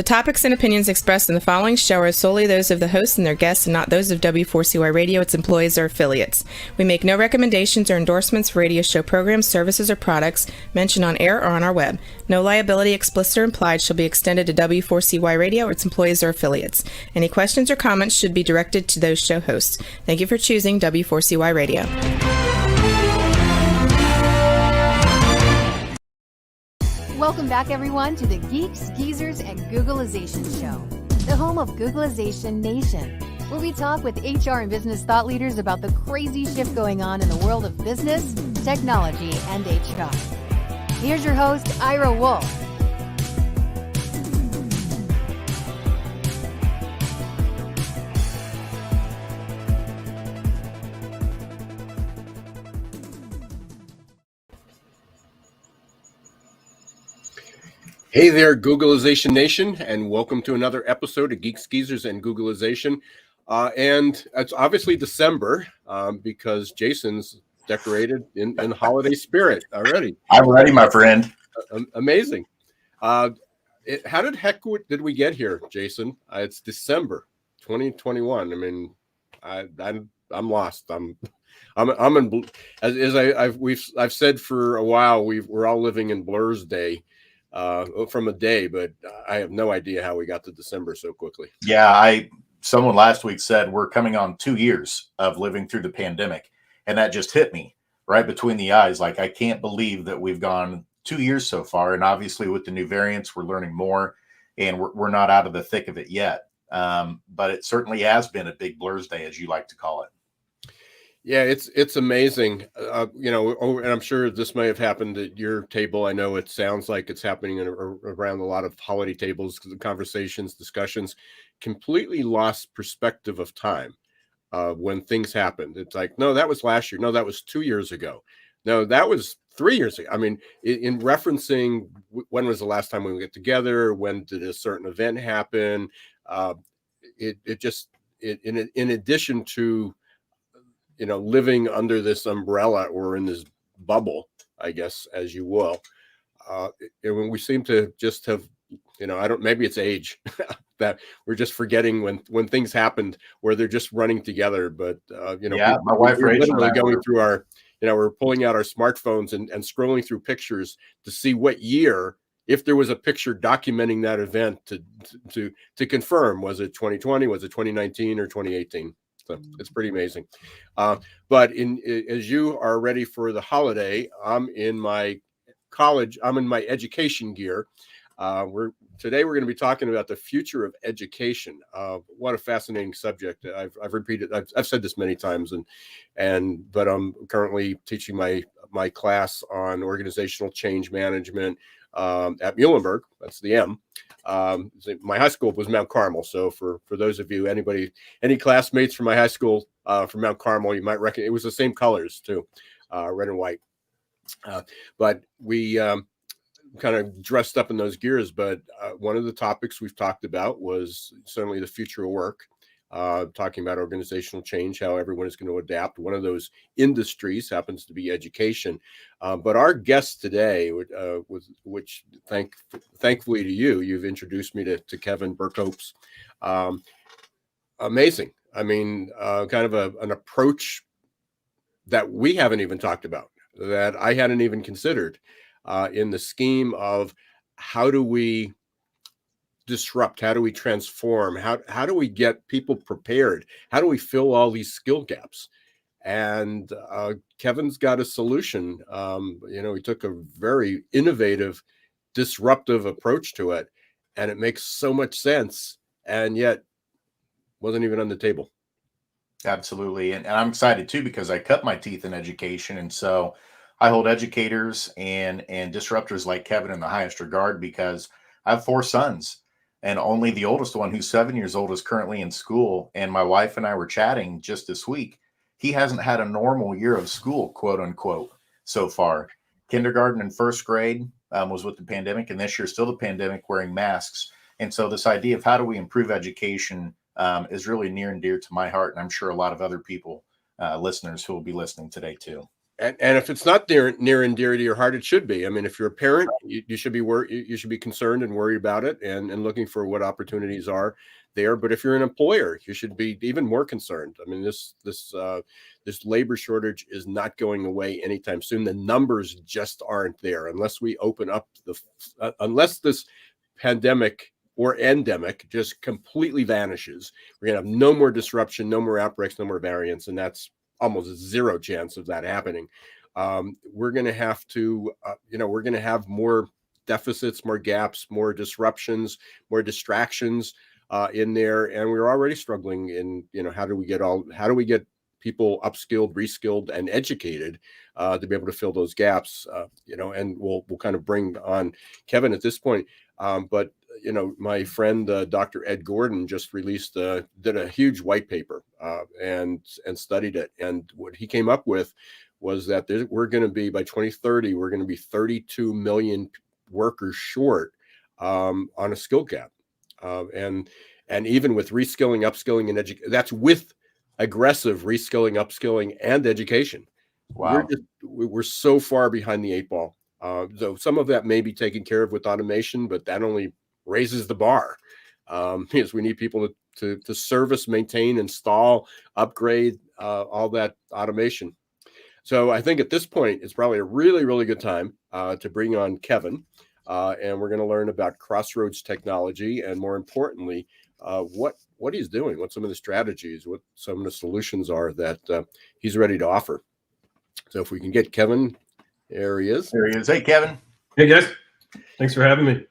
The topics and opinions expressed in the following show are solely those of the hosts and their guests and not those of W4CY Radio, its employees, or affiliates. We make no recommendations or endorsements for radio show programs, services, or products mentioned on air or on our web. No liability, explicit or implied, shall be extended to W4CY Radio or its employees or affiliates. Any questions or comments should be directed to those show hosts. Thank you for choosing W4CY Radio. Welcome back, everyone, to the Geeks, Geezers, and Googlization Show, the home of Googlization Nation, where we talk with HR and business thought leaders about the crazy shift going on in the world of business, technology, and HR. Here's your host, Ira Wolfe. Hey there, Googlization Nation, and welcome to another episode of Geeks, Geezers, and Googlization. And it's obviously December because Jason's decorated in holiday spirit already. I'm ready, my friend. Amazing. How did heck did we get here, Jason? It's December 2021. I mean, I'm lost. I'm in, I've said for a while we're all living in Blur's day. From a day, but I have no idea how we got to December so quickly. Yeah, someone last week said we're coming on 2 years of living through the pandemic, and that just hit me right between the eyes. Like, I can't believe that we've gone 2 years so far, and obviously with the new variants, we're learning more, and we're not out of the thick of it yet. But it certainly has been a big Blur's day, as you like to call it. Yeah, it's amazing. And I'm sure this may have happened at your table. I know it sounds like it's happening around a lot of holiday tables, conversations, discussions, completely lost perspective of time when things happened. It's like, no, that was last year. No, that was 2 years ago. No, that was 3 years ago. I mean, in referencing when was the last time we get together? When did a certain event happen? In addition to living under this umbrella or in this bubble, I guess, as you will, when we seem to just have, maybe it's age that we're just forgetting when things happened where they're just running together. But, my wife, we're Rachel, literally going through we're pulling out our smartphones and scrolling through pictures to see what year, if there was a picture documenting that event to confirm, was it 2020, was it 2019 or 2018? So it's pretty amazing. But as you are ready for the holiday, I'm in my education gear. Today we're going to be talking about the future of education. What a fascinating subject. I've said this many times, but I'm currently teaching my class on organizational change management at Muhlenberg. That's the M. My high school was Mount Carmel. So for those of you, any classmates from my high school from Mount Carmel, you might reckon it was the same colors too, red and white. But we kind of dressed up in those gears. But one of the topics we've talked about was certainly the future of work. Talking about organizational change, how everyone is going to adapt. One of those industries happens to be education. But our guest today, which thankfully to you've introduced me to Kevin Berkopes. Amazing. I mean, kind of an approach that we haven't even talked about, that I hadn't even considered in the scheme of how do we disrupt, how do we transform, how do we get people prepared, how do we fill all these skill gaps? And Kevin's got a solution. He took a very innovative, disruptive approach to it, and it makes so much sense, and yet wasn't even on the table. Absolutely. And I'm excited too, because I cut my teeth in education, and so I hold educators and disruptors like Kevin in the highest regard, because I have 4 sons. And only the oldest one, who's 7 years old, is currently in school. And my wife and I were chatting just this week. He hasn't had a normal year of school, quote unquote, so far. Kindergarten and first grade was with the pandemic, and this year still the pandemic, wearing masks. And so this idea of how do we improve education is really near and dear to my heart. And I'm sure a lot of other people, listeners who will be listening today too. And if it's not near and dear to your heart, it should be. I mean, if you're a parent, you should be you should be concerned and worried about it, and looking for what opportunities are there. But if you're an employer, you should be even more concerned. I mean, this labor shortage is not going away anytime soon. The numbers just aren't there unless we open up unless this pandemic or endemic just completely vanishes. We're gonna have no more disruption, no more outbreaks, no more variants, and that's almost zero chance of that happening. We're going to have to, we're going to have more deficits, more gaps, more disruptions, more distractions in there, and we're already struggling in, how do we get people upskilled, reskilled, and educated to be able to fill those gaps, and we'll kind of bring on Kevin at this point. But my friend Dr. Ed Gordon just did a huge white paper and studied it, and what he came up with was that we're going to be, by 2030, we're going to be 32 million workers short on a skill gap, and even with reskilling, upskilling, and education, that's with aggressive reskilling, upskilling, and education. Wow. We're so far behind the eight ball. So some of that may be taken care of with automation, but that only raises the bar, because we need people to service, maintain, install, upgrade all that automation. So I think at this point, it's probably a really, really good time to bring on Kevin, and we're going to learn about Crossroads technology, and more importantly, what he's doing, what some of the strategies, what some of the solutions are that he's ready to offer. So if we can get Kevin, there he is. There he is. Hey, Kevin. Hey, guys. Thanks for having me.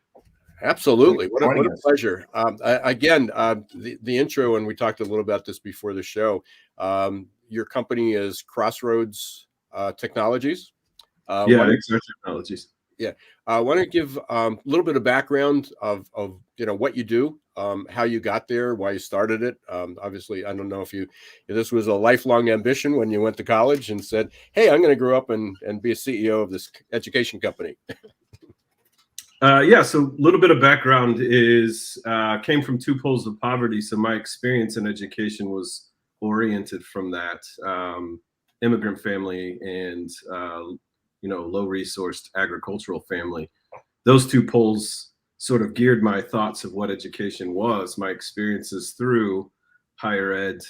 Absolutely. What a pleasure. The intro, and we talked a little about this before the show. Your company is Crossroads Technologies. XR Technologies. Yeah. I want to give a little bit of background of what you do, how you got there, why you started it. Obviously, I don't know if this was a lifelong ambition when you went to college and said, hey, I'm going to grow up and be a CEO of this education company. So a little bit of background is came from two poles of poverty. So my experience in education was oriented from that immigrant family and low resourced agricultural family. Those two poles sort of geared my thoughts of what education was. My experiences through higher ed,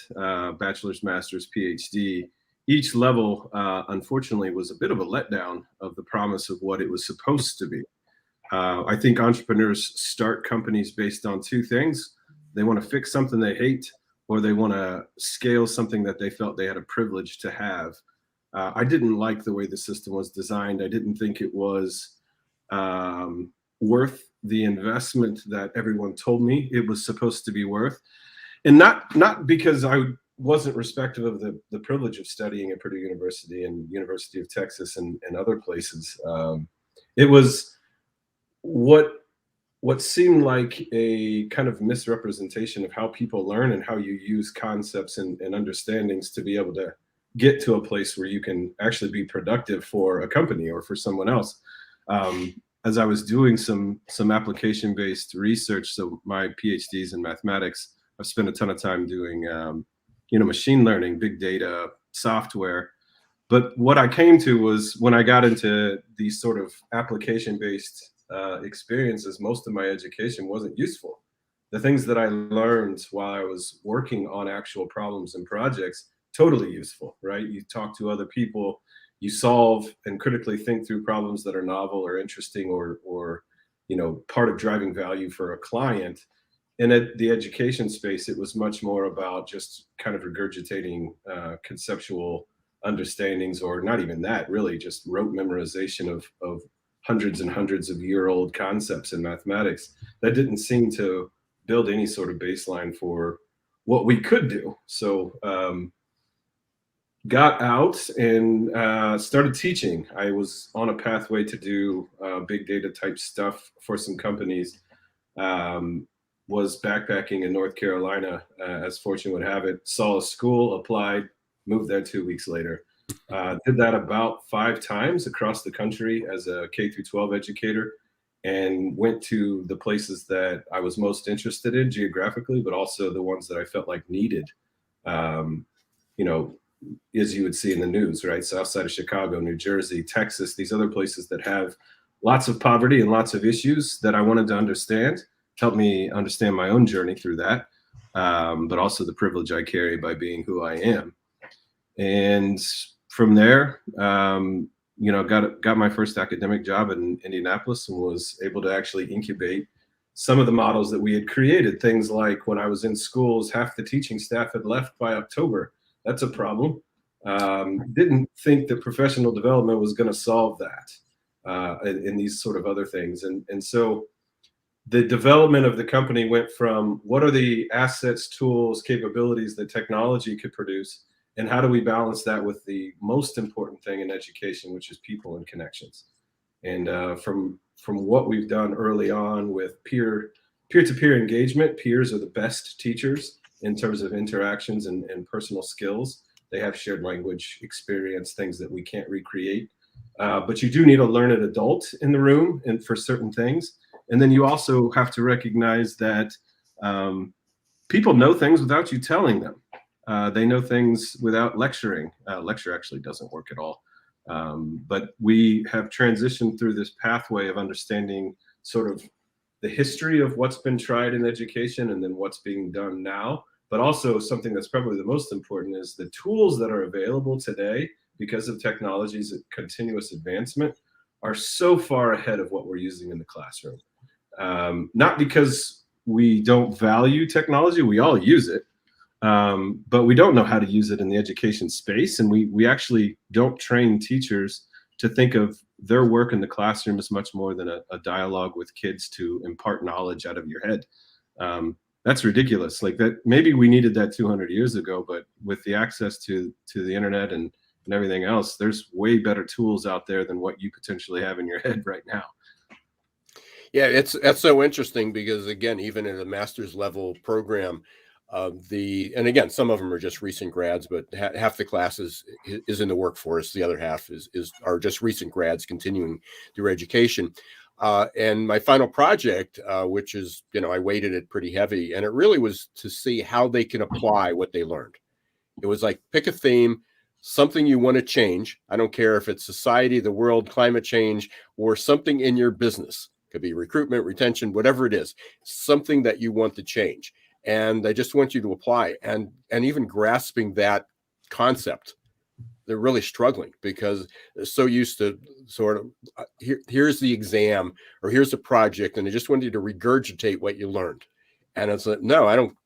bachelor's, master's, PhD, each level, unfortunately, was a bit of a letdown of the promise of what it was supposed to be. I think entrepreneurs start companies based on two things. They want to fix something they hate, or they want to scale something that they felt they had a privilege to have. I didn't like the way the system was designed. I didn't think it was worth the investment that everyone told me it was supposed to be worth. And not because I wasn't respectful of the privilege of studying at Purdue University and University of Texas and other places. It was what seemed like a kind of misrepresentation of how people learn and how you use concepts and understandings to be able to get to a place where you can actually be productive for a company or for someone else. As I was doing some application-based research, so my PhD's in mathematics, I've spent a ton of time doing machine learning, big data, software. But what I came to was, when I got into these sort of application-based experiences, most of my education wasn't useful. The things that I learned while I was working on actual problems and projects, totally useful, right? You talk to other people, you solve and critically think through problems that are novel or interesting or part of driving value for a client. And at the education space, it was much more about just kind of regurgitating conceptual understandings, or not even that, really just rote memorization of hundreds and hundreds of year-old concepts in mathematics that didn't seem to build any sort of baseline for what we could do. So got out and started teaching. I was on a pathway to do big data type stuff for some companies. Was backpacking in North Carolina, as fortune would have it, saw a school, applied, moved there 2 weeks later. Did that about 5 times across the country as a K-12 educator, and went to the places that I was most interested in geographically, but also the ones that I felt like needed, as you would see in the news, right? South side of Chicago, New Jersey, Texas, these other places that have lots of poverty and lots of issues that I wanted to understand, help me understand my own journey through that, but also the privilege I carry by being who I am. And from there, got my first academic job in Indianapolis and was able to actually incubate some of the models that we had created. Things like when I was in schools, half the teaching staff had left by October. That's a problem. Didn't think that professional development was going to solve that and these sort of other things. And so the development of the company went from what are the assets, tools, capabilities that technology could produce, and how do we balance that with the most important thing in education, which is people and connections. And from what we've done early on with peer-to-peer engagement, peers are the best teachers in terms of interactions and personal skills. They have shared language, experience, things that we can't recreate. But you do need a learned adult in the room and for certain things. And then you also have to recognize that people know things without you telling them. They know things without lecturing. Lecture actually doesn't work at all. But we have transitioned through this pathway of understanding sort of the history of what's been tried in education and then what's being done now. But also something that's probably the most important is the tools that are available today because of technology's continuous advancement are so far ahead of what we're using in the classroom. Not because we don't value technology, we all use it. But we don't know how to use it in the education space. And we actually don't train teachers to think of their work in the classroom as much more than a dialogue with kids to impart knowledge out of your head. That's ridiculous. Like that, maybe we needed that 200 years ago, but with the access to the internet and everything else, there's way better tools out there than what you potentially have in your head right now. Yeah, that's so interesting because again, even in a master's level program, and again, some of them are just recent grads, but half the class is in the workforce. The other half are just recent grads continuing their education. And my final project, which is, I weighted it pretty heavy, and it really was to see how they can apply what they learned. It was like, pick a theme, something you want to change. I don't care if it's society, the world, climate change, or something in your business. It could be recruitment, retention, whatever it is, something that you want to change. And I just want you to apply and even grasping that concept. They're really struggling because they're so used to sort of here's the exam or here's the project. And I just want you to regurgitate what you learned. And it's like, no, I don't,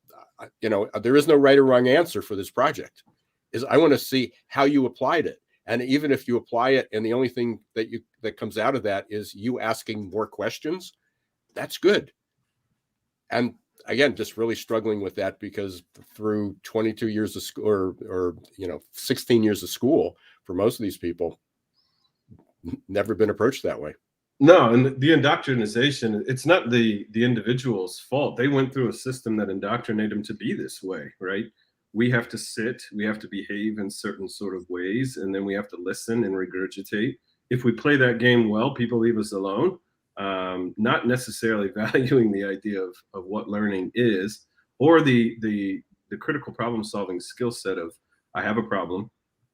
there is no right or wrong answer for this project. I want to see how you applied it. And even if you apply it and the only thing that comes out of that is you asking more questions, that's good. And again, just really struggling with that because through 22 years of school or 16 years of school for most of these people, never been approached that way. No, and the indoctrination, it's not the individual's fault. They went through a system that indoctrinated them to be this way, right? We have to sit, we have to behave in certain sort of ways, and then we have to listen and regurgitate. If we play that game well, people leave us alone. Not necessarily valuing the idea of what learning is, or the critical problem solving skill set of, I have a problem,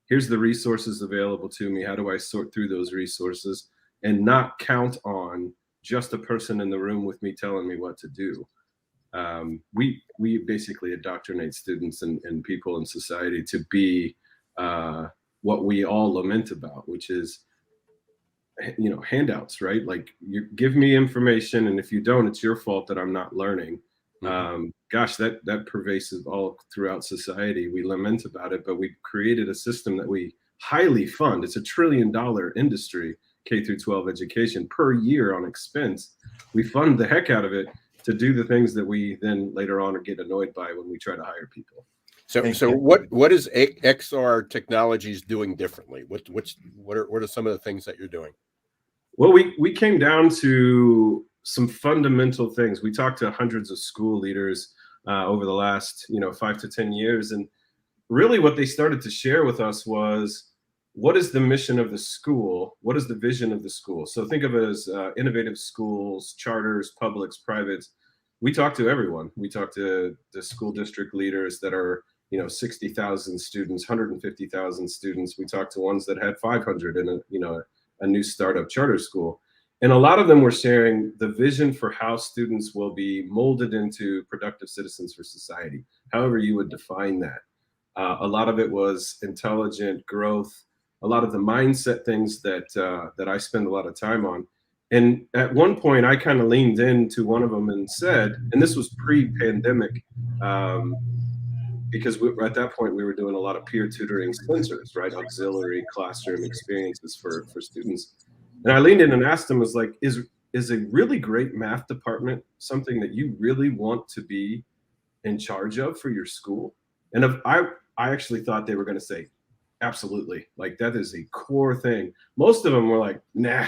here's the resources available to me, how do I sort through those resources, and not count on just a person in the room with me telling me what to do. We basically indoctrinate students and people in society to be what we all lament about, which is handouts, right? Like, you give me information, and if you don't, it's your fault that I'm not learning. Gosh, that pervasive all throughout society. We lament about it, but we created a system that we highly fund. It's $1 trillion industry, K through 12 education per year on expense. We fund the heck out of it to do the things that we then later on get annoyed by when we try to hire people. So what is XR Technologies doing differently? What are some of the things that you're doing? Well, we came down to some fundamental things. We talked to hundreds of school leaders over the last 5 to 10 years, and really what they started to share with us was, what is the mission of the school? What is the vision of the school? So think of it as innovative schools, charters, publics, privates. We talk to everyone. We talk to the school district leaders that are 60,000 students, 150,000 students. We talked to ones that had 500 in a new startup charter school. And a lot of them were sharing the vision for how students will be molded into productive citizens for society, however you would define that. A lot of it was intelligent growth, a lot of the mindset things that I spend a lot of time on. And at one point, I kind of leaned into one of them and said, and this was pre-pandemic, because at that point we were doing a lot of peer tutoring sensors, right? Auxiliary classroom experiences for students. And I leaned in and asked them, was like, is a really great math department something that you really want to be in charge of for your school? And I actually thought they were going to say, absolutely. Like, that is a core thing. Most of them were like, nah,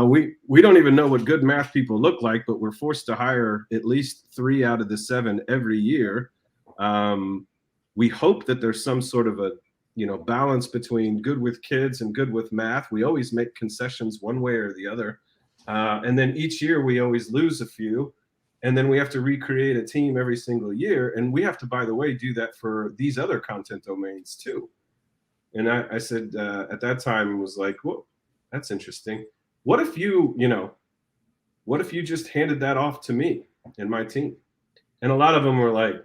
we don't even know what good math people look like, but we're forced to hire at least 3 out of the 7 every year. We hope that there's some sort of a balance between good with kids and good with math. We always make concessions one way or the other. And then each year we always lose a few. And then we have to recreate a team every single year. And we have to, by the way, do that for these other content domains too. And I said, at that time, was like, well, that's interesting. What if you just handed that off to me and my team? And a lot of them were like,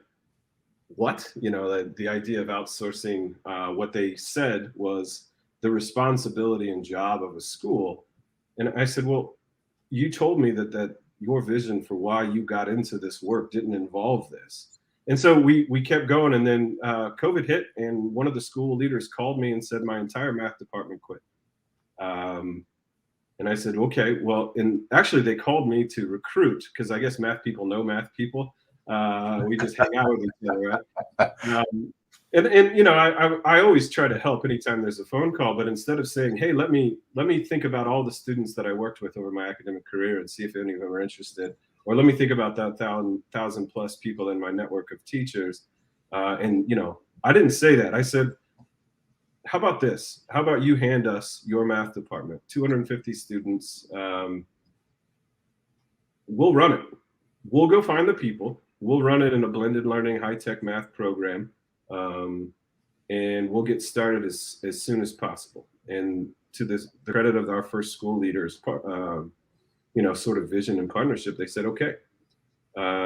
what? The idea of outsourcing, what they said was the responsibility and job of a school. And I said, well, you told me that your vision for why you got into this work didn't involve this. And so we kept going. And then COVID hit, and one of the school leaders called me and said, my entire math department quit. And I said, okay, well, and actually they called me to recruit, because I guess math people know math people. We just hang out with each other, right? I always try to help anytime there's a phone call, but instead of saying, hey, let me think about all the students that I worked with over my academic career and see if any of them are interested, or let me think about that 1,000 plus people in my network of teachers. I didn't say that. I said, how about this? How about you hand us your math department, 250 students. We'll run it. We'll go find the people. We'll run it in a blended learning high-tech math program, and we'll get started as soon as possible. And to the credit of our first school leaders, sort of vision and partnership, they said, okay.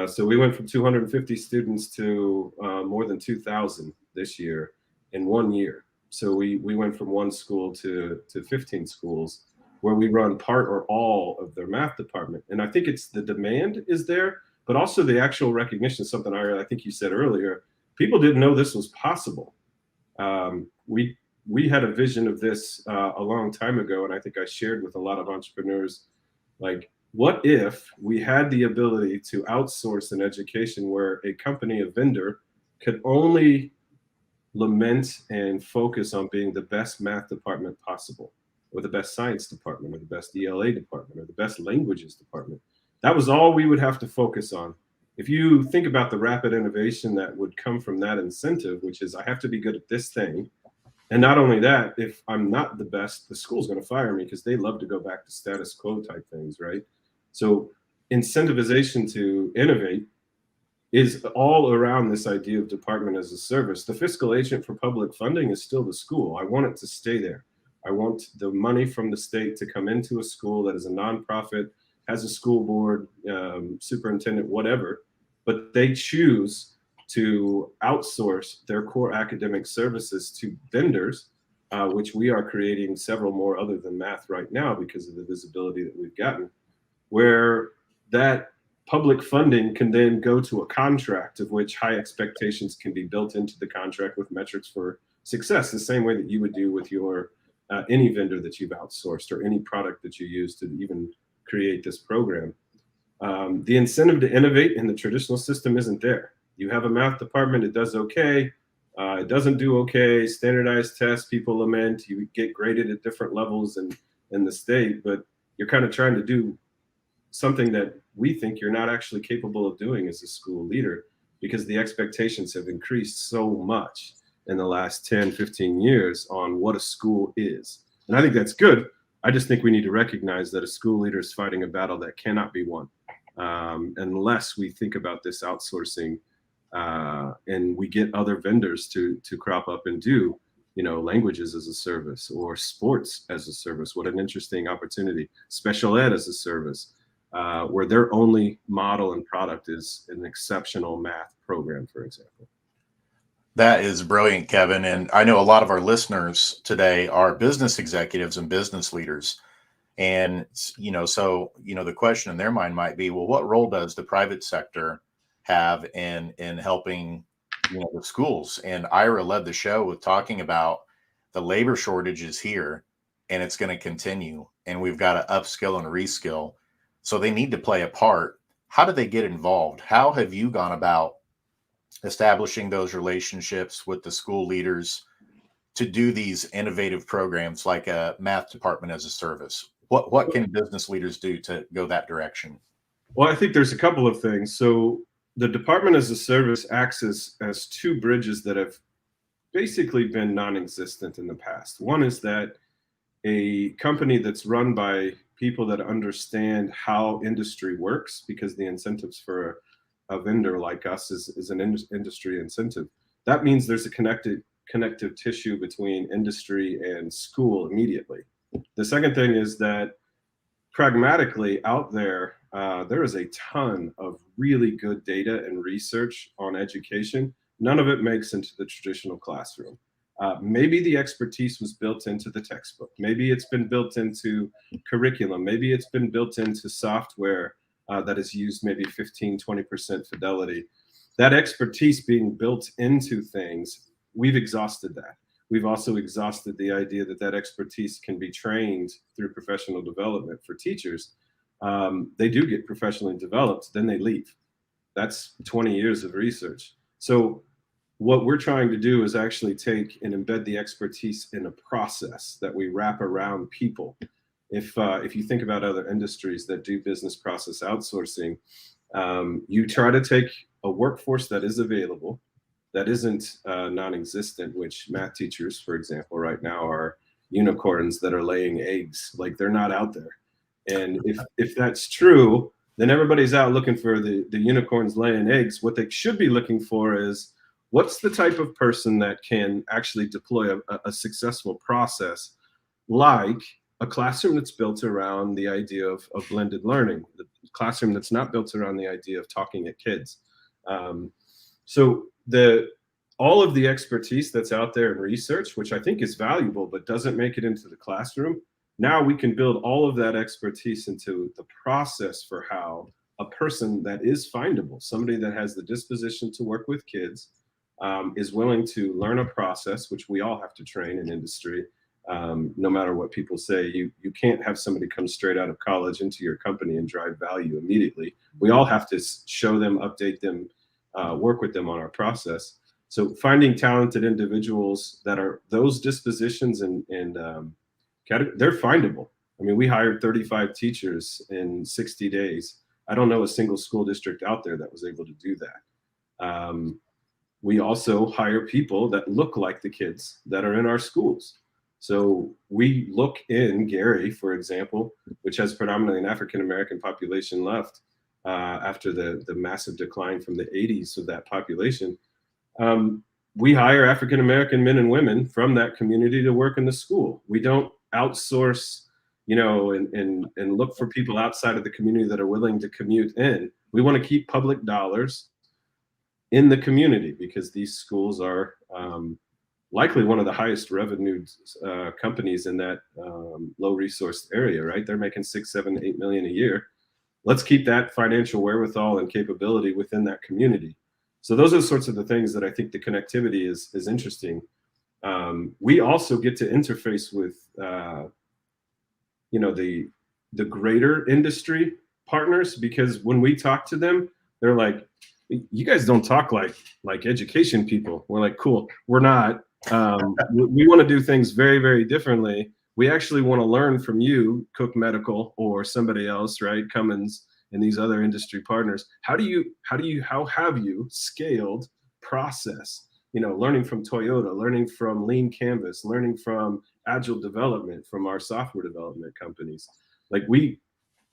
So we went from 250 students to more than 2,000 this year in 1 year. So we went from 1 school to 15 schools where we run part or all of their math department. And I think it's the demand is there, but also the actual recognition, something I think you said earlier. People didn't know this was possible. We had a vision of this a long time ago, and I think I shared with a lot of entrepreneurs, like, what if we had the ability to outsource an education where a company, a vendor, could only lament and focus on being the best math department possible, or the best science department, or the best ELA department, or the best languages department? That was all we would have to focus on. If you think about the rapid innovation that would come from that incentive, which is I have to be good at this thing. And not only that, if I'm not the best, the school's going to fire me because they love to go back to status quo type things, right? So incentivization to innovate is all around this idea of department as a service. The fiscal agent for public funding is still the school. I want it to stay there. I want the money from the state to come into a school that is a nonprofit, has a school board, superintendent, whatever, but they choose to outsource their core academic services to vendors, which we are creating several more other than math right now because of the visibility that we've gotten, where that public funding can then go to a contract of which high expectations can be built into the contract with metrics for success, the same way that you would do with your any vendor that you've outsourced or any product that you use to even create this program. The incentive to innovate in the traditional system isn't there. You have a math department, it does okay, it doesn't do okay, standardized tests, people lament, you get graded at different levels in the state, but you're kind of trying to do something that we think you're not actually capable of doing as a school leader, because the expectations have increased so much in the last 10, 15 years on what a school is. And I think that's good. I just think we need to recognize that a school leader is fighting a battle that cannot be won unless we think about this outsourcing and we get other vendors to crop up and do, languages as a service or sports as a service. What an interesting opportunity. Special ed as a service, where their only model and product is an exceptional math program, for example. That is brilliant, Kevin. And I know a lot of our listeners today are business executives and business leaders. And, the question in their mind might be, well, what role does the private sector have in helping, the schools? And Ira led the show with talking about the labor shortage is here and it's going to continue. And we've got to upskill and reskill. So they need to play a part. How do they get involved? How have you gone about establishing those relationships with the school leaders to do these innovative programs like a math department as a service? What can business leaders do to go that direction? Well, I think there's a couple of things. So the department as a service acts as two bridges that have basically been non-existent in the past. One is that a company that's run by people that understand how industry works, because the incentives for a vendor like us is an industry incentive. That means there's a connective tissue between industry and school immediately. The second thing is that pragmatically out there, there is a ton of really good data and research on education. None of it makes into the traditional classroom. Maybe the expertise was built into the textbook. Maybe it's been built into curriculum. Maybe it's been built into software that is used maybe 15, 20% fidelity. That expertise being built into things, we've exhausted that. We've also exhausted the idea that expertise can be trained through professional development for teachers. They do get professionally developed, then they leave. That's 20 years of research. So what we're trying to do is actually take and embed the expertise in a process that we wrap around people. If you think about other industries that do business process outsourcing, you try to take a workforce that is available, that isn't non-existent, which math teachers, for example, right now are unicorns that are laying eggs. Like, they're not out there. And if that's true, then everybody's out looking for the unicorns laying eggs. What they should be looking for is, what's the type of person that can actually deploy a successful process, like a classroom that's built around the idea of blended learning, the classroom that's not built around the idea of talking at kids. So all of the expertise that's out there in research, which I think is valuable, but doesn't make it into the classroom, now we can build all of that expertise into the process for how a person that is findable, somebody that has the disposition to work with kids, is willing to learn a process, which we all have to train in industry. No matter what people say, you can't have somebody come straight out of college into your company and drive value immediately. We all have to show them, update them, work with them on our process. So finding talented individuals that are those dispositions and they're findable. I mean, we hired 35 teachers in 60 days. I don't know a single school district out there that was able to do that. We also hire people that look like the kids that are in our schools. So we look in Gary, for example, which has predominantly an African-American population left after the massive decline from the 80s of that population. We hire African-American men and women from that community to work in the school. We don't outsource, and look for people outside of the community that are willing to commute in. We want to keep public dollars in the community because these schools are likely one of the highest revenue companies in that low resource area, right? They're making 6, 7, 8 million a year. Let's keep that financial wherewithal and capability within that community. So those are the sorts of the things that I think the connectivity is interesting. We also get to interface with, the greater industry partners, because when we talk to them, they're like, you guys don't talk like education people. We're like, cool, we're not. We want to do things very, very differently. We actually want to learn from you, Cook Medical or somebody else, right? Cummins and these other industry partners. How have you scaled process? Learning from Toyota, learning from Lean Canvas, learning from Agile development from our software development companies. Like we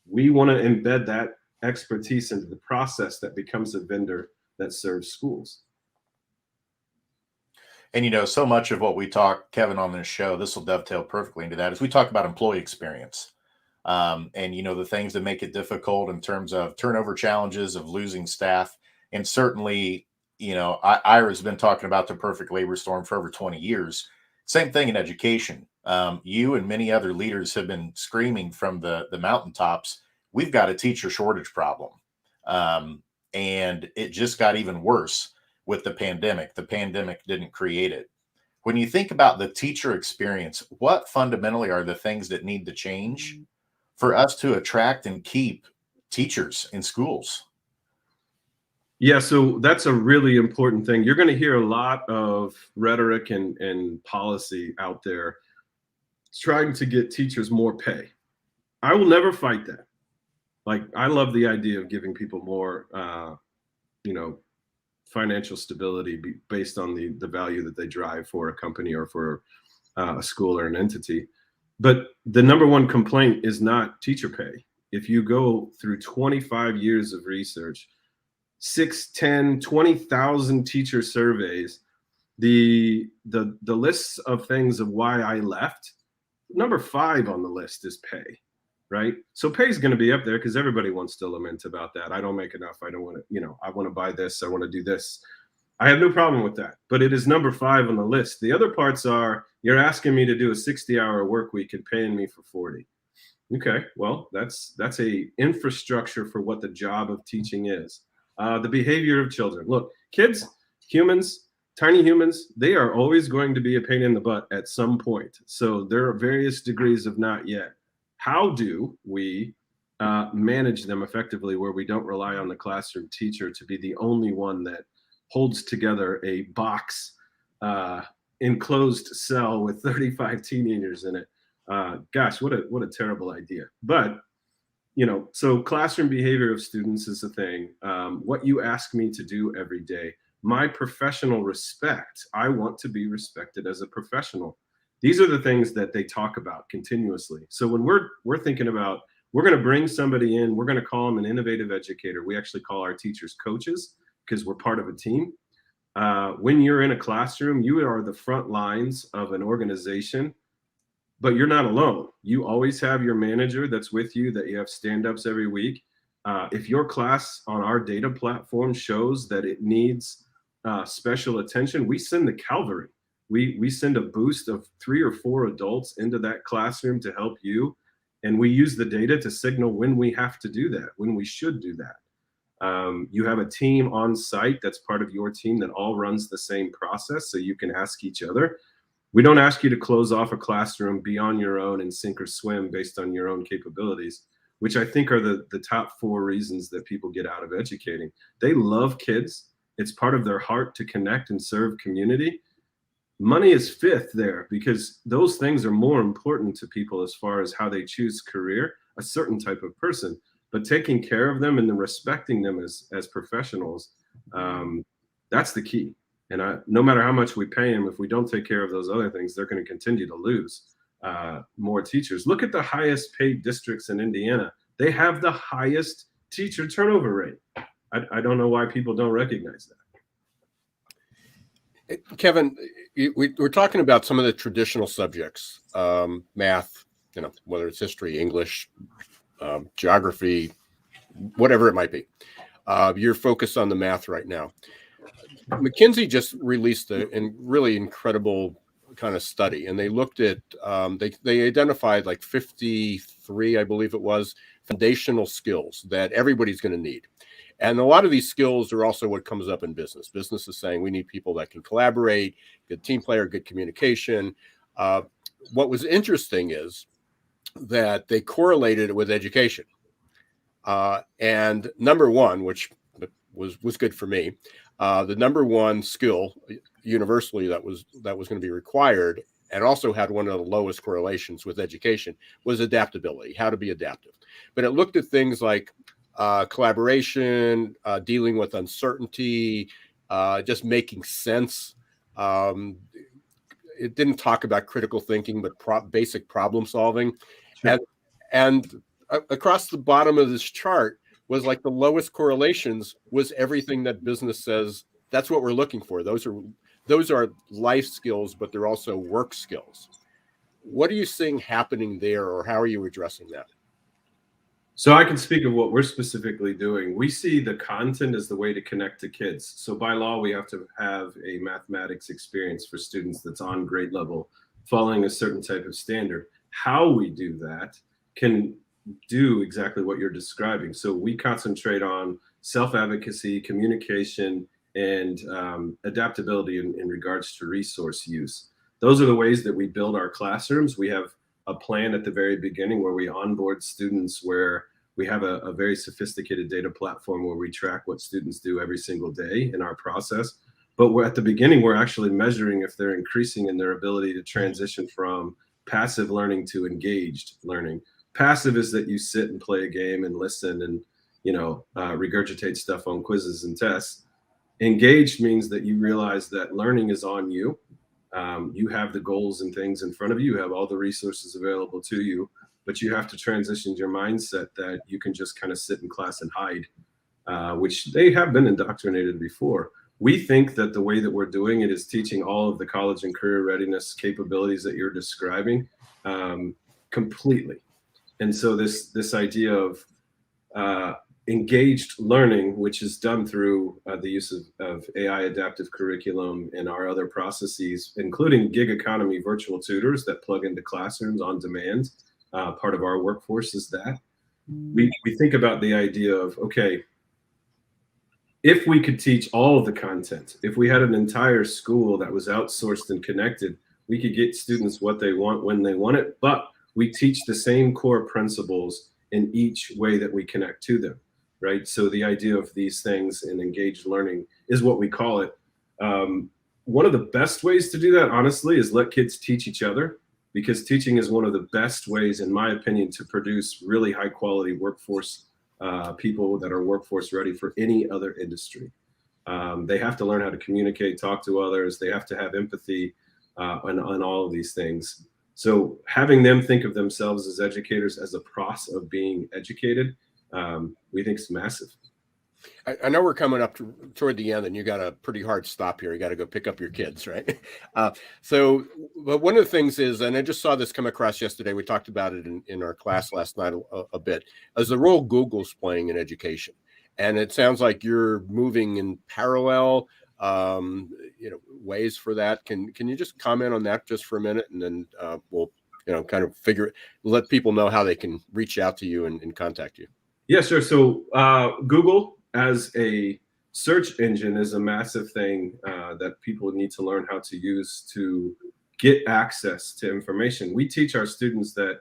want to embed that expertise into the process that becomes a vendor that serves schools. And, so much of what we talk, Kevin, on this show, this will dovetail perfectly into that, is we talk about employee experience. And, the things that make it difficult in terms of turnover challenges, of losing staff. And certainly, Ira's been talking about the perfect labor storm for over 20 years. Same thing in education. You and many other leaders have been screaming from the mountaintops, we've got a teacher shortage problem. And it just got even worse with the pandemic. The pandemic didn't create it. When you think about the teacher experience, what fundamentally are the things that need to change for us to attract and keep teachers in schools? Yeah, so that's a really important thing. You're going to hear a lot of rhetoric and policy out there trying to get teachers more pay. I will never fight that. Like, I love the idea of giving people more, financial stability based on the value that they drive for a company or for a school or an entity. But the number one complaint is not teacher pay. If you go through 25 years of research, 6, 10, 20,000 teacher surveys, the lists of things of why I left, number 5 on the list is pay, right? So pay is going to be up there because everybody wants to lament about that. I don't make enough. I don't want to, I want to buy this. I want to do this. I have no problem with that, but it is number 5 on the list. The other parts are, you're asking me to do a 60-hour work week and paying me for 40. Okay, well, that's a infrastructure for what the job of teaching is. The behavior of children. Look, kids, humans, tiny humans, they are always going to be a pain in the butt at some point. So there are various degrees of not yet. How do we manage them effectively where we don't rely on the classroom teacher to be the only one that holds together a box, enclosed cell with 35 teenagers in it? Gosh, what a terrible idea. But so classroom behavior of students is a thing. What you ask me to do every day, my professional respect, I want to be respected as a professional. These are the things that they talk about continuously. So when we're thinking about, we're going to bring somebody in, we're going to call them an innovative educator. We actually call our teachers coaches because we're part of a team. When you're in a classroom, you are the front lines of an organization. But you're not alone. You always have your manager that's with you, that you have stand-ups every week. If your class on our data platform shows that it needs special attention, we send the cavalry. We send a boost of 3 or 4 adults into that classroom to help you. And we use the data to signal when we have to do that, when we should do that. You have a team on site that's part of your team that all runs the same process, so you can ask each other. We don't ask you to close off a classroom, be on your own and sink or swim based on your own capabilities, which I think are the top 4 reasons that people get out of educating. They love kids. It's part of their heart to connect and serve community. Money is 5th there because those things are more important to people as far as how they choose career, a certain type of person. But taking care of them and then respecting them as professionals, that's the key. And no matter how much we pay them, if we don't take care of those other things, they're going to continue to lose more teachers. Look at the highest paid districts in Indiana. They have the highest teacher turnover rate. I don't know why people don't recognize that. Kevin, we're talking about some of the traditional subjects, math, whether it's history, English, geography, whatever it might be. You're focused on the math right now. McKinsey just released a really incredible kind of study, and they looked at they identified like 53, I believe it was, foundational skills that everybody's going to need. And a lot of these skills are also what comes up in business. Business is saying we need people that can collaborate, good team player, good communication. What was interesting is that they correlated it with education. And number one, which was good for me, the number one skill universally that was going to be required, and also had one of the lowest correlations with education, was adaptability, how to be adaptive. But it looked at things like collaboration, dealing with uncertainty, just making sense. It didn't talk about critical thinking, but basic problem solving. Sure. And across the bottom of this chart was like the lowest correlations was everything that business says that's what we're looking for. Those are life skills, but they're also work skills. What are you seeing happening there, or how are you addressing that? So I can speak of what we're specifically doing. We see the content as the way to connect to kids. So by law, we have to have a mathematics experience for students that's on grade level, following a certain type of standard. How we do that can do exactly what you're describing. So we concentrate on self-advocacy, communication, and adaptability in regards to resource use. Those are the ways that we build our classrooms. We have a plan at the very beginning where we onboard students, where we have a very sophisticated data platform where we track what students do every single day in our process. But at the beginning, we're actually measuring if they're increasing in their ability to transition from passive learning to engaged learning. Passive is that you sit and play a game and listen and regurgitate stuff on quizzes and tests. Engaged means that you realize that learning is on you. You have the goals and things in front of you. You have all the resources available to you, but you have to transition your mindset that you can just kind of sit in class and hide, which they have been indoctrinated before. We think that the way that we're doing it is teaching all of the college and career readiness capabilities that you're describing completely. And so this idea of engaged learning, which is done through the use of AI adaptive curriculum and our other processes, including gig economy virtual tutors that plug into classrooms on demand. Part of our workforce is that. We think about the idea of, okay, if we could teach all of the content, if we had an entire school that was outsourced and connected, we could get students what they want when they want it, but we teach the same core principles in each way that we connect to them. Right. So the idea of these things in engaged learning is what we call it. One of the best ways to do that, honestly, is let kids teach each other, because teaching is one of the best ways, in my opinion, to produce really high quality workforce people that are workforce ready for any other industry. They have to learn how to communicate, talk to others. They have to have empathy on all of these things. So having them think of themselves as educators as a process of being educated, we think is massive. I know we're coming up toward the end, and you got a pretty hard stop here. You got to go pick up your kids, right? But one of the things is, and I just saw this come across yesterday, we talked about it in our class last night a bit, is the role Google's playing in education. And it sounds like you're moving in parallel ways for that. Can you just comment on that just for a minute, and then we'll kind of let people know how they can reach out to you and contact you. Yeah, sure. So Google as a search engine is a massive thing that people need to learn how to use to get access to information. We teach our students that,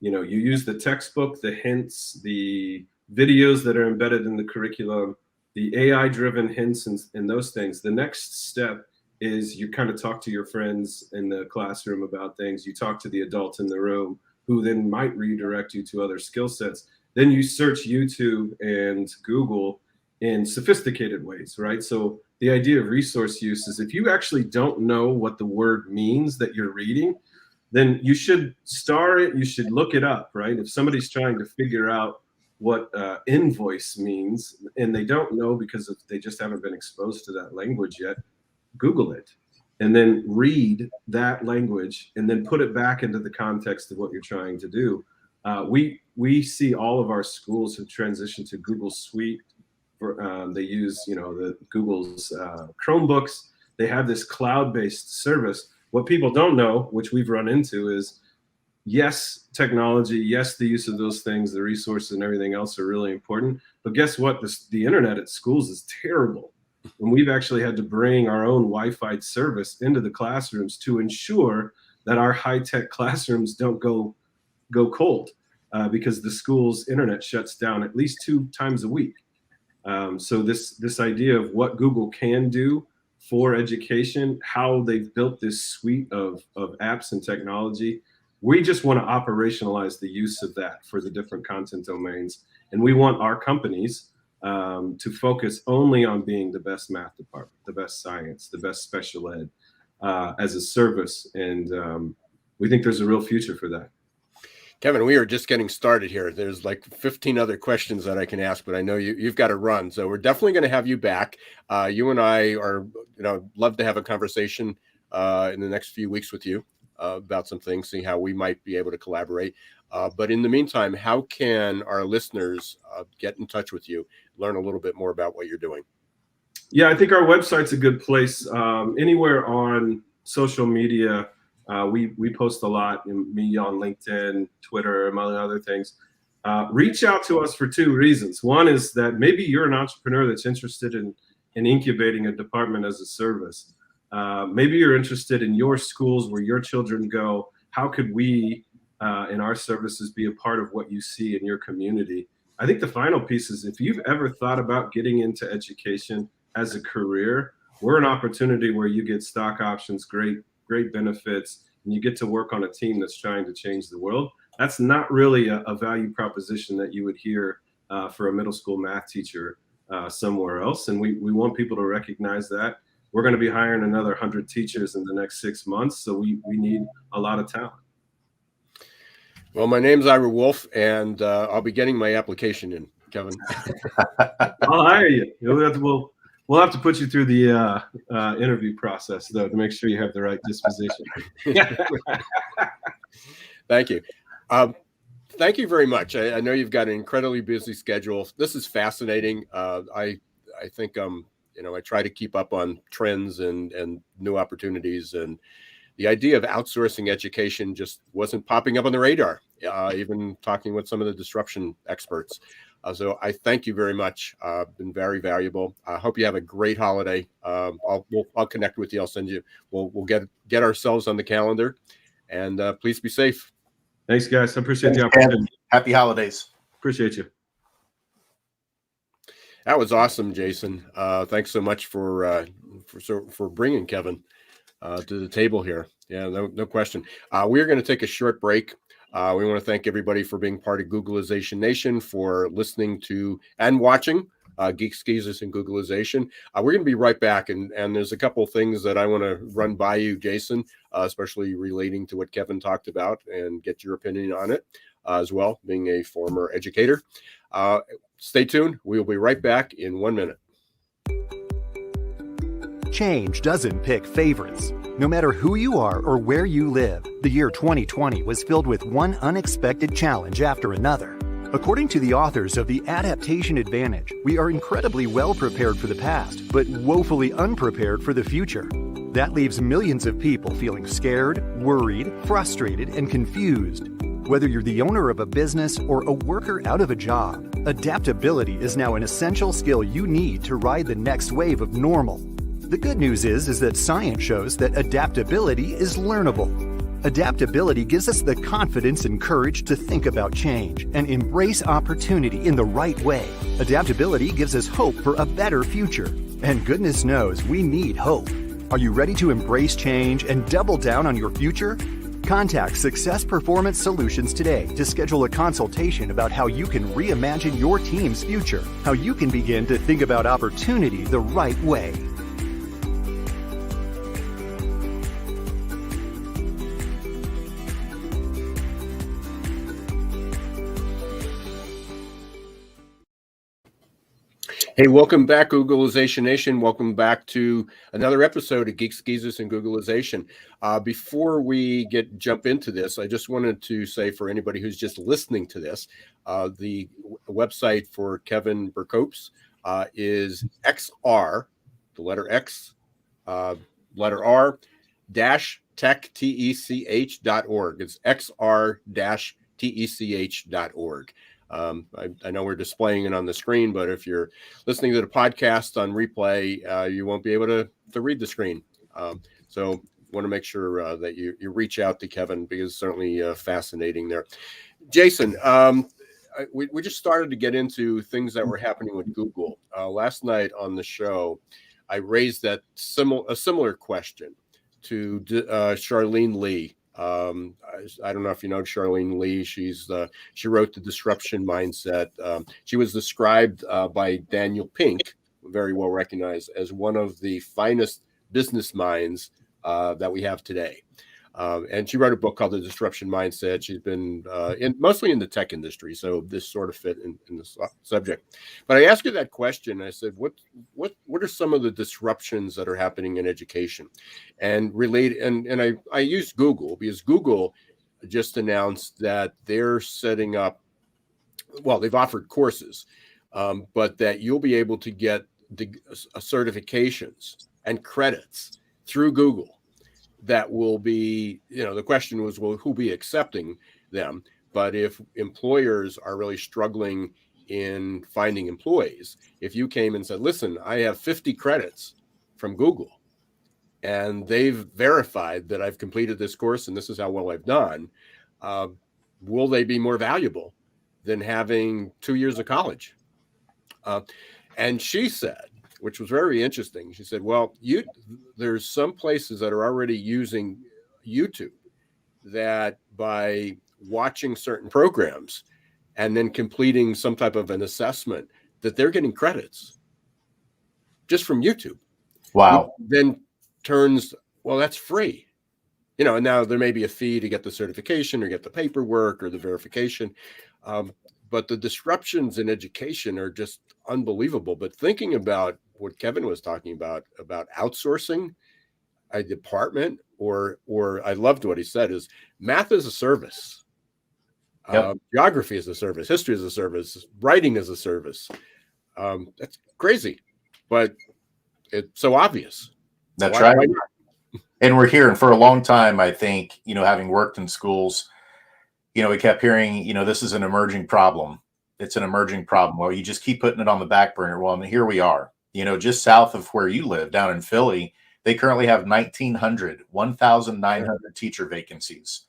you use the textbook, the hints, the videos that are embedded in the curriculum, the AI-driven hints and those things. The next step is you kind of talk to your friends in the classroom about things. You talk to the adults in the room who then might redirect you to other skill sets. Then you search YouTube and Google in sophisticated ways, right? So the idea of resource use is, if you actually don't know what the word means that you're reading, then you should star it, you should look it up, right? If somebody's trying to figure out what invoice means and they don't know because they just haven't been exposed to that language yet, Google it and then read that language and then put it back into the context of what you're trying to do. We see all of our schools have transitioned to Google Suite. They use, the Google's Chromebooks. They have this cloud-based service. What people don't know, which we've run into, is yes, technology, yes, the use of those things, the resources and everything else are really important. But guess what? The internet at schools is terrible. And we've actually had to bring our own Wi-Fi service into the classrooms to ensure that our high-tech classrooms don't go cold because the school's internet shuts down at least 2 times a week. So this idea of what Google can do for education, how they've built this suite of apps and technology, we just want to operationalize the use of that for the different content domains. And we want our companies to focus only on being the best math department, the best science, the best special ed as a service. And we think there's a real future for that. Kevin, we are just getting started here. There's like 15 other questions that I can ask, but I know you've got to run. So we're definitely going to have you back. You and I are, love to have a conversation in the next few weeks with you about some things, see how we might be able to collaborate. But in the meantime, how can our listeners get in touch with you, learn a little bit more about what you're doing? Yeah, I think our website's a good place. Anywhere on social media, we post a lot. Me on LinkedIn, Twitter, among other things. Reach out to us for two reasons. One is that maybe you're an entrepreneur that's interested in incubating a department as a service. Maybe you're interested in your schools where your children go. How could we, in our services, be a part of what you see in your community? I think the final piece is if you've ever thought about getting into education as a career, we're an opportunity where you get stock options, great benefits, and you get to work on a team that's trying to change the world. That's not really a value proposition that you would hear for a middle school math teacher somewhere else. And we want people to recognize that. We're going to be hiring another 100 teachers in the next 6 months. So we need a lot of talent. Well, my name's Wolfe, and I'll be getting my application in, Kevin. I'll hire you. We'll have to put you through the interview process, though, to make sure you have the right disposition. Thank you. Thank you very much. I know you've got an incredibly busy schedule. This is fascinating. I think I try to keep up on trends and new opportunities, and the idea of outsourcing education just wasn't popping up on the radar, even talking with some of the disruption experts. So I thank you very much. Been very valuable. I hope you have a great holiday. I'll connect with you. I'll send you. We'll get ourselves on the calendar, and please be safe. Thanks, guys. I appreciate the opportunity. Happy holidays. Appreciate you. That was awesome, Jason. Thanks so much for bringing Kevin to the table here. Yeah, no question. We're going to take a short break. We want to thank everybody for being part of Googlization Nation, for listening to and watching Geeks, Geezers, and Googlization. We're going to be right back, and there's a couple of things that I want to run by you, Jason, especially relating to what Kevin talked about, and get your opinion on it as well, being a former educator. Stay tuned. We'll be right back in 1 minute. Change doesn't pick favorites. No matter who you are or where you live, the year 2020 was filled with one unexpected challenge after another. According to the authors of The Adaptation Advantage, we are incredibly well prepared for the past, but woefully unprepared for the future. That leaves millions of people feeling scared, worried, frustrated, and confused. Whether you're the owner of a business or a worker out of a job, adaptability is now an essential skill you need to ride the next wave of normal. The good news is that science shows that adaptability is learnable. Adaptability gives us the confidence and courage to think about change and embrace opportunity in the right way. Adaptability gives us hope for a better future. And goodness knows we need hope. Are you ready to embrace change and double down on your future? Contact Success Performance Solutions today to schedule a consultation about how you can reimagine your team's future, how you can begin to think about opportunity the right way. Hey, welcome back, Googlization Nation. Welcome back to another episode of Geeks, Geezers, and Googlization. Before we jump into this, I just wanted to say for anybody who's just listening to this, the website for Kevin Berkopes is XR, the letter X, letter R, -tech.org. It's xr-tech.org. I know we're displaying it on the screen, but if you're listening to the podcast on replay, you won't be able to read the screen. So want to make sure that you reach out to Kevin, because it's certainly fascinating there. Jason, we just started to get into things that were happening with Google. Last night on the show, I raised a similar question to Charlene Lee. I don't know if you know Charlene Lee. She wrote The Disruption Mindset. She was described by Daniel Pink, very well recognized, as one of the finest business minds that we have today. And she wrote a book called The Disruption Mindset. She's been mostly in the tech industry, so this sort of fit in the subject. But I asked her that question. I said, what are some of the disruptions that are happening in education? And I used Google, because Google just announced that they're setting up, well, they've offered courses, but that you'll be able to get certifications and credits through Google that will be, the question was, well, who'll be accepting them? But if employers are really struggling in finding employees, if you came and said, listen, I have 50 credits from Google, and they've verified that I've completed this course and this is how well I've done, will they be more valuable than having 2 years of college? And she said, which was very interesting, she said, well, there's some places that are already using YouTube that by watching certain programs and then completing some type of an assessment, that they're getting credits just from YouTube. Wow. Then turns, well, that's free. And now there may be a fee to get the certification or get the paperwork or the verification. But the disruptions in education are just unbelievable. But thinking about what Kevin was talking about outsourcing a department, or I loved what he said, is math is a service. Yep. Geography is a service. History is a service. Writing is a service. That's crazy, but it's so obvious. That's right. Why not? And we're hearing for a long time, I think, having worked in schools, we kept hearing, this is an emerging problem. It's an emerging problem. Well, you just keep putting it on the back burner. Well, and here we are, just south of where you live, down in Philly, they currently have 1,900 teacher vacancies.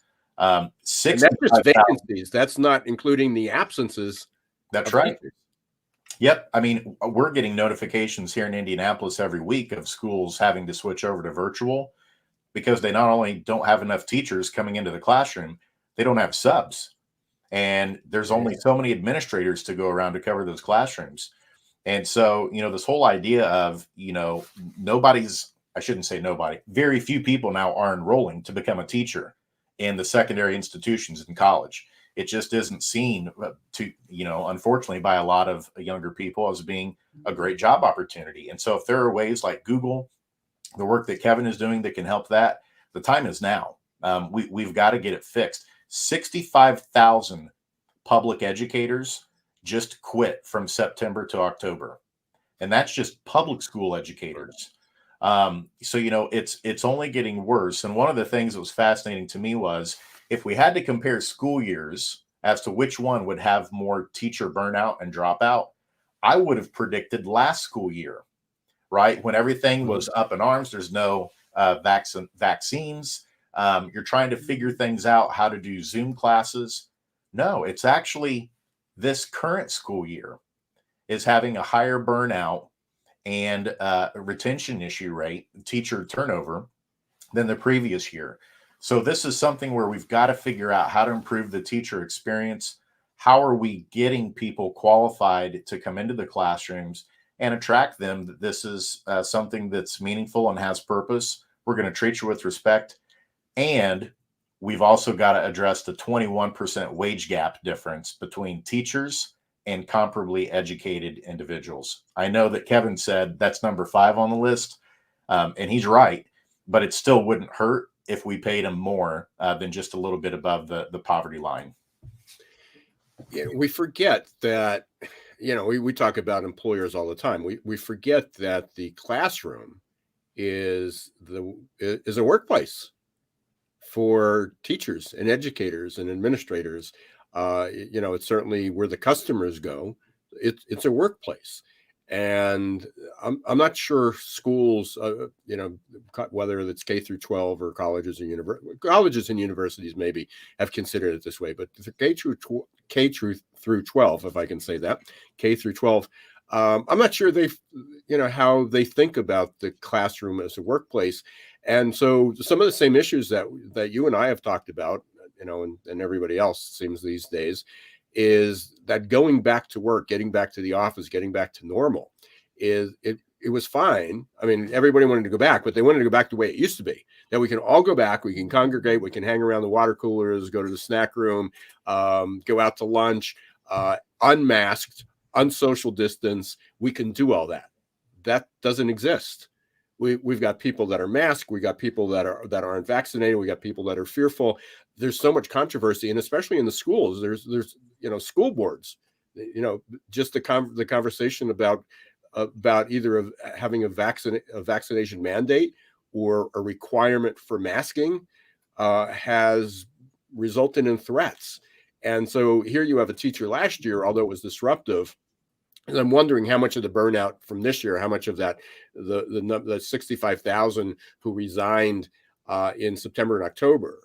Six. That's just vacancies. That's not including the absences. That's right. Teachers. Yep. I mean, we're getting notifications here in Indianapolis every week of schools having to switch over to virtual because they not only don't have enough teachers coming into the classroom, they don't have subs. And there's only so many administrators to go around to cover those classrooms. And so, this whole idea of, I shouldn't say nobody, very few people now are enrolling to become a teacher in the secondary institutions in college. It just isn't seen unfortunately, by a lot of younger people as being a great job opportunity. And so if there are ways like Google, the work that Kevin is doing that can help that, the time is now. We've got to get it fixed. 65,000 public educators just quit from September to October. And that's just public school educators. So, it's only getting worse. And one of the things that was fascinating to me was if we had to compare school years as to which one would have more teacher burnout and dropout, I would have predicted last school year, right? When everything was up in arms, there's no vaccines. You're trying to figure things out, how to do Zoom classes. No, it's actually this current school year is having a higher burnout and retention issue rate, teacher turnover, than the previous year. So this is something where we've got to figure out how to improve the teacher experience. How are we getting people qualified to come into the classrooms and attract them that this is something that's meaningful and has purpose? We're going to treat you with respect. And we've also got to address the 21% wage gap difference between teachers and comparably educated individuals. I know that Kevin said that's number 5 on the list, and he's right, but it still wouldn't hurt if we paid them more than just a little bit above the poverty line. Yeah, we forget that, we talk about employers all the time. We forget that the classroom is a workplace for teachers and educators and administrators. It's certainly where the customers go. It's a workplace. And I'm not sure schools, whether it's K through 12 or colleges and universities maybe have considered it this way, but K through 12, if I can say that, K through 12, I'm not sure how they think about the classroom as a workplace. And so some of the same issues that you and I have talked about, and everybody else seems these days, is that going back to work, getting back to the office, getting back to normal, is it was fine. I mean, everybody wanted to go back, but they wanted to go back the way it used to be, that we can all go back, we can congregate, we can hang around the water coolers, go to the snack room, go out to lunch, unmasked, unsocial distance. We can do all that. That doesn't exist. We've got people that are masked. We got people that aren't vaccinated. We got people that are fearful. There's so much controversy, and especially in the schools, there's school boards, just the conversation about either having a vaccination mandate or a requirement for masking has resulted in threats. And so here you have a teacher last year, although it was disruptive. And I'm wondering how much of the burnout from this year, how much of that, the 65,000 who resigned in September and October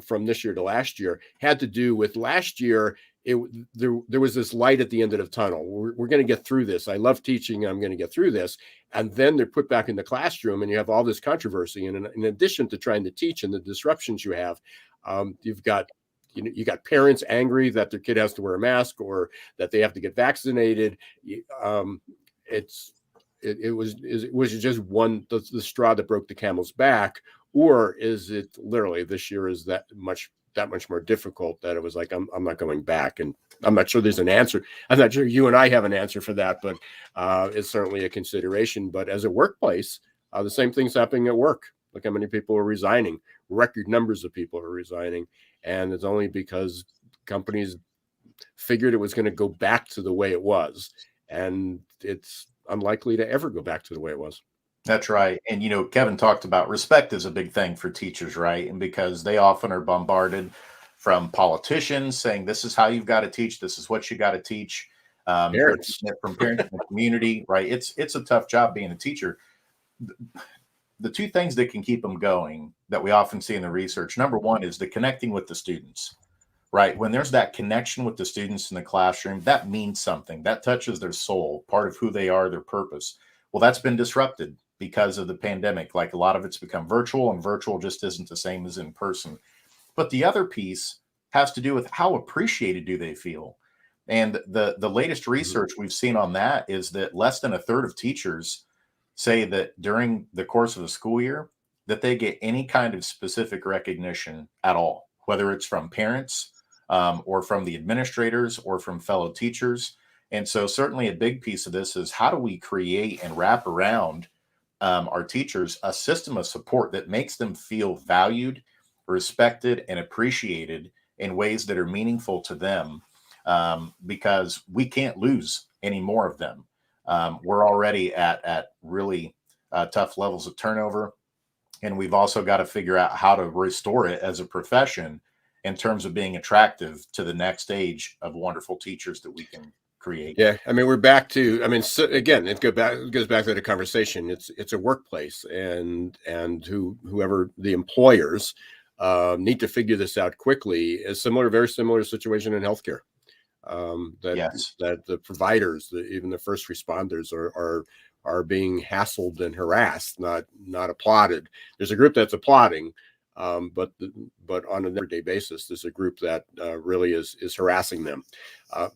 from this year to last year had to do with last year. There was this light at the end of the tunnel. We're going to get through this. I love teaching. I'm going to get through this. And then they're put back in the classroom and you have all this controversy. And in addition to trying to teach and the disruptions you have, you've got you got parents angry that their kid has to wear a mask or that they have to get vaccinated. It was just the straw that broke the camel's back, or is it literally this year is that much more difficult that it was like, I'm not going back? And I'm not sure there's an answer. I'm not sure you and I have an answer for that, but it's certainly a consideration. But as a workplace, the same thing's happening at work. Look how many people are resigning. Record numbers of people are resigning. And it's only because companies figured it was going to go back to the way it was. And it's unlikely to ever go back to the way it was. That's right. And, Kevin talked about respect is a big thing for teachers, right? And because they often are bombarded from politicians saying, this is how you've got to teach. This is what you got to teach. Parents. From parents in the community, right? It's a tough job being a teacher. The two things that can keep them going that we often see in the research, number one is the connecting with the students, right? When there's that connection with the students in the classroom, that means something. That touches their soul, part of who they are, their purpose. Well, that's been disrupted because of the pandemic. Like a lot of it's become virtual, and virtual just isn't the same as in person. But the other piece has to do with how appreciated do they feel. And the latest research we've seen on that is that less than a third of teachers say that during the course of the school year that they get any kind of specific recognition at all, whether it's from parents or from the administrators or from fellow teachers. And so certainly a big piece of this is how do we create and wrap around our teachers a system of support that makes them feel valued, respected, and appreciated in ways that are meaningful to them, because we can't lose any more of them. We're already at really tough levels of turnover, and we've also got to figure out how to restore it as a profession in terms of being attractive to the next stage of wonderful teachers that we can create. Yeah, I mean, we're back to. I mean, so again, it goes back to the conversation. It's a workplace, and whoever the employers need to figure this out quickly. A very similar situation in healthcare. That the providers, even the first responders, are being hassled and harassed, not applauded. There's a group that's applauding, but on an everyday basis, there's a group that really is harassing them.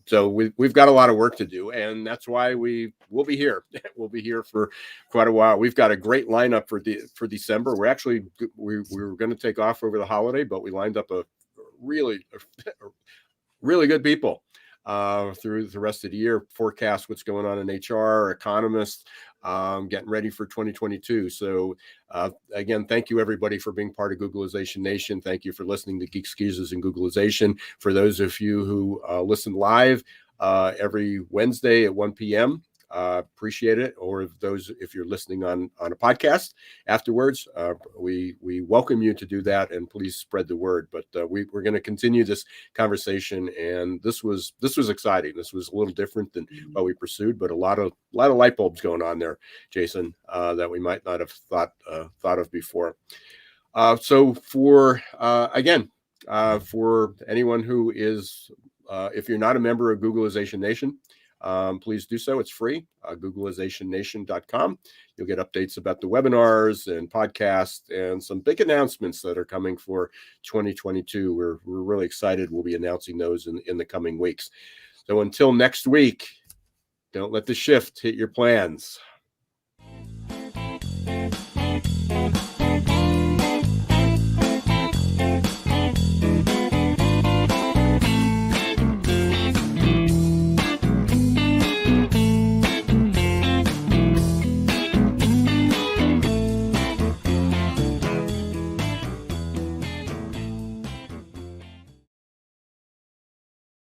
So we've got a lot of work to do, and that's why we'll be here. We'll be here for quite a while. We've got a great lineup for December. We were going to take off over the holiday, but we lined up a really good people through the rest of the year. Forecast what's going on in HR, economists, getting ready for 2022. So again, thank you everybody for being part of Googlization Nation. Thank you for listening to Geeks, Geezers, and Googlization. For those of you who listen live every Wednesday at 1 p.m., appreciate it. Or if you're listening on a podcast afterwards, we welcome you to do that, and please spread the word. But we're going to continue this conversation, and this was exciting. This was a little different than what we pursued, but a lot of light bulbs going on there, Jason, that we might not have thought of before. So for anyone who is, if you're not a member of Googlization Nation, please do so. It's free. Googlizationnation.com. You'll get updates about the webinars and podcasts and some big announcements that are coming for 2022. We're really excited. We'll be announcing those in the coming weeks. So until next week, don't let the shift hit your plans.